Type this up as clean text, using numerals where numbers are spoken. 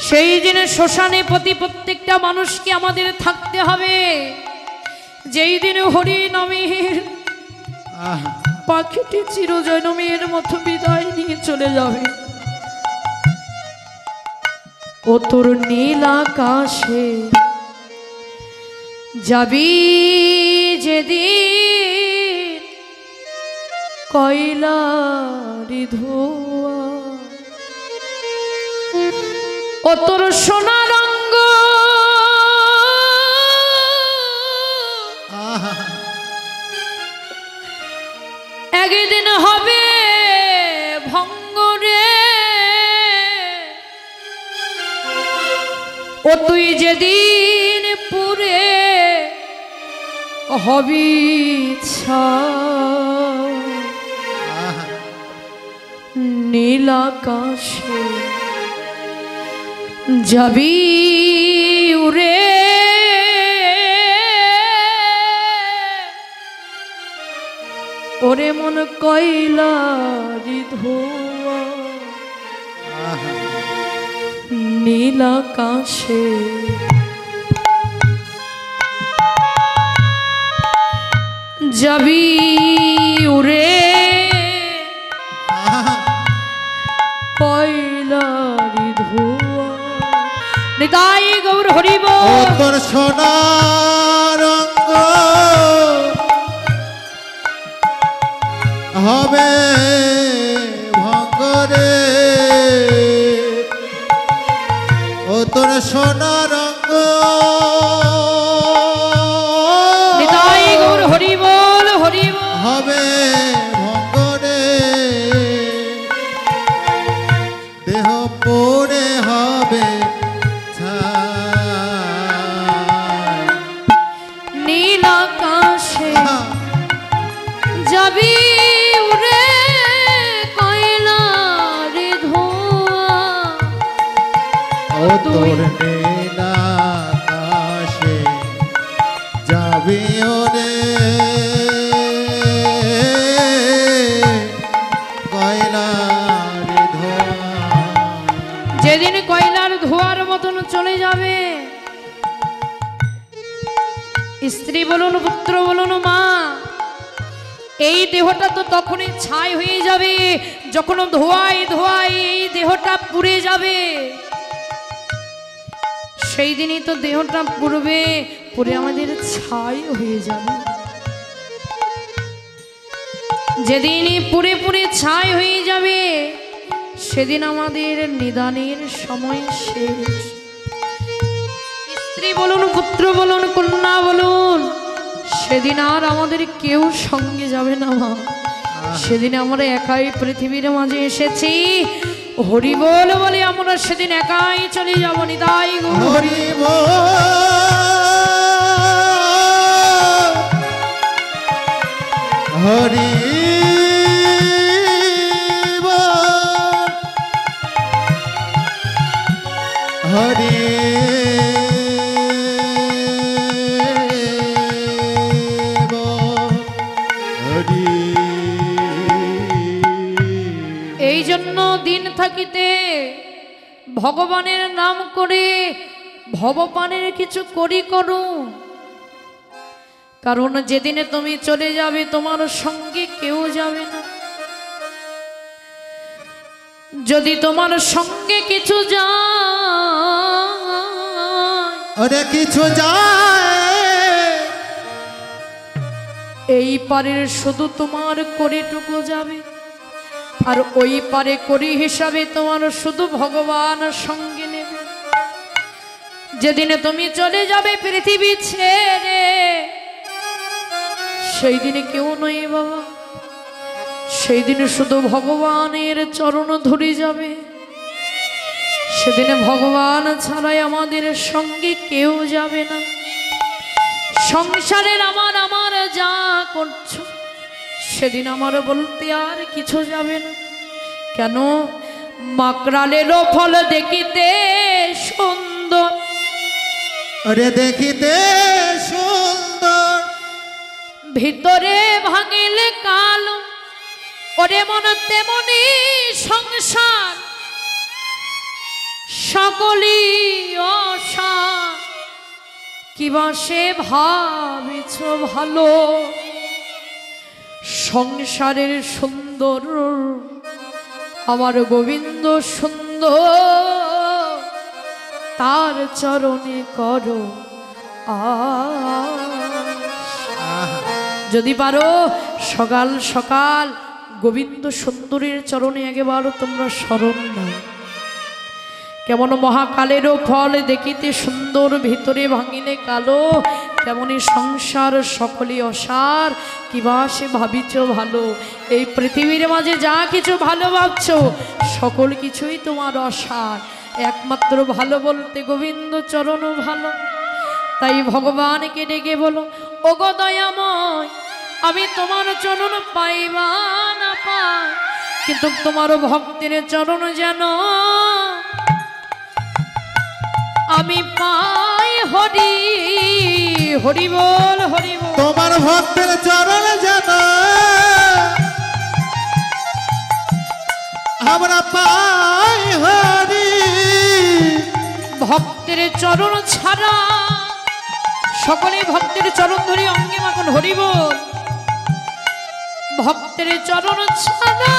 সেই দিনে শ্মশানে প্রত্যেকটা মানুষকে আমাদের থাকতে হবে। যেই দিনে হরি নামের পাখিটি চিরজনমের মতো বিদায় নিয়ে চলে যাবে, ও তোর নীল আকাশে যাবি যেদিন কয়লারি ধোয়া, ও তোর সোনা রঙ্গ একদিন হবে ভঙ্গ রে, ও তুই যেদিন পুরে হবি নীল আকাশে যাবি উড়ে, ওরে মন কয়লারি ধোয়া নীল আকাশে যাবি উড়ে, কয়লারি ধোয়া। নিতাই গৌর হরি বল। তোর সোনা রঙ্গ হবে ভঙ্গরে, ও তোর সোনা রঙ্গ নিতাই গৌর হরি বল হরি বল। হবে ভঙ্গরে, দেহ পড়ে হবে নীল আকাশে যাবি উড়ে, কয়লারি ধোয়া, ও তোর নীল আকাশে যাবি ওরে, কয়লার ধোয়া। যেদিন কয়লার ধোয়ার মতন চলে যাবে, স্ত্রী বলুন পুত্র বলুন মা, এই দেহটা তো তখনই ছাই হয়ে যাবে যখন ধোয়ায় ধোয়ায় এই দেহটা পুড়ে যাবে। সেই দিনই তো দেহটা পুড়বে, পুড়ে আমাদের ছাই হয়ে যাবে। যেদিনই পুড়ে পুড়ে ছাই হয়ে যাবে, সেদিন আমাদের নিদানের সময় শেষ। স্ত্রী বলুন পুত্র বলুন কন্যা বলুন, সেদিন আর আমাদের কেউ সঙ্গে যাবে না মা। সেদিন আমরা একাই পৃথিবীর মাঝে এসেছি, হরি বল বলে আমরা সেদিন একাই চলে যাব। নিতাই গৌর হরি বল, হরি বল, হরি বল, হরি। এই জন্য দিন থাকিতে ভগবানের নাম করে ভবপানের কিছু করি করো, কারণ যেদিনে তুমি চলে যাবে তোমার সঙ্গে কেউ যাবে না। যদি তোমার সঙ্গে কিছু যায়, কিছু যায়, এই পারের শুধু তোমার করিটুকু যাবে, আর ওই পারে করি হিসাবে তোমার শুধু ভগবান সঙ্গে নেবে। যেদিনে তুমি চলে যাবে পৃথিবী ছেড়ে, সেই দিনে কেউ নয় বাবা, সেই দিনে শুধু ভগবানের চরণ ধরে যাবে। সেদিনে ভগবান ছাড়াই আমাদের সঙ্গে কেউ যাবে না। সংসারের আমার যা করছো, সেদিন আমার বলতে আর কিছু যাবে না। কেন? মাকড়ালেরও ফল দেখিতে সুন্দর, আরে দেখিতে সুন্দর, ভিতরে ভাঙিলে কালো, ওরে মন তেমনি সংসার। সকলি আশা কিবা সে ভাবিছ ভালো, সংসারের সুন্দর আমার গোবিন্দ সুন্দর, তার চরণে করো যদি পারো সকাল সকাল গোবিন্দ সুন্দরীর চরণে একবারও তোমরা স্মরণ নাও। কেমন মহাকালেরও ফল দেখিতে সুন্দর, ভিতরে ভাঙিলে কালো, তেমনি সংসার সকলে অসার কিবা সে ভাবিছ ভালো। এই পৃথিবীর মাঝে যা কিছু ভালো ভাবছ সকল কিছুই তোমার অসার, একমাত্র ভালো বলতে গোবিন্দ চরণ ভালো। তাই ভগবানকে ডেকে বলো, ও গো দয়াময়, আমি তোমার চরণ পাইবা না পাই, কিন্তু তোমার ভক্তের চরণ যেন আমি পাই। হরি হরি বল, হরি বল। তোমার ভক্তের চরণ যেন আমরা পাই। হরি ভক্তের চরণ ছাড়া সকলে ভক্তের চরণ ধরে অঙ্গে মাখন হরি বল। ভক্তের চরণ ছাড়া